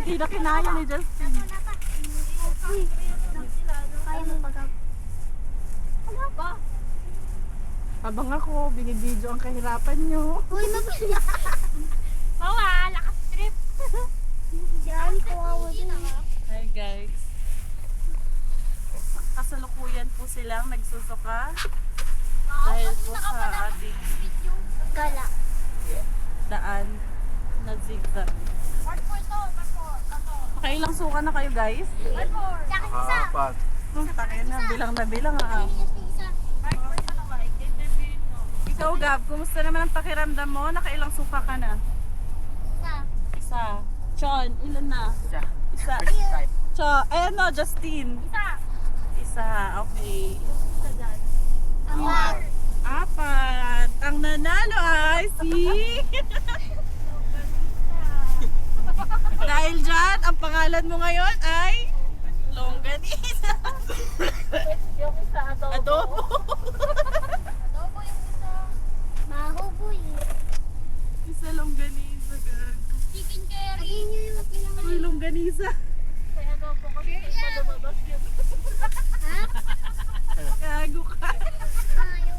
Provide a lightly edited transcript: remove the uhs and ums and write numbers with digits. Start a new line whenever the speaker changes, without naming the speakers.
Hindi na kinaya ni Justin.
Kaya mo pag... Ano ba?
Habang ako, binibidyo ang kahirapan nyo.
Uy, mabilis. Bawa, lakas trip. Si Ali kawawa din.
Hi guys. Kasalukuyan po silang nagsusuka. Dahil po sa ating
Gala.
daan na zigzag. Nakailang suka na kayo guys?
Sa akin isa.
Apat.
Takin na, bilang na bilang ah.
Isa.
Ikaw Gab, kumusta naman ang pakiramdam mo? Nakailang suka ka na?
Isa.
Isa. Sean, ilan na? Isa. Ayan no, Justin.
Isa.
Isa, okay.
Apat.
Apat. Ang nanalo ay si... Dahil dyan, ang pangalan mo ngayon ay... Longganisa. Yung isa, adobo.
Adobo yung isa. Mahuboy.
Isa longganisa, gag.
Chicken curry. Ayun yung kailangan.
Uy, longganisa.
Kaya adobo kasi isa lumabas yun. Ha?
Gago ka.
Yung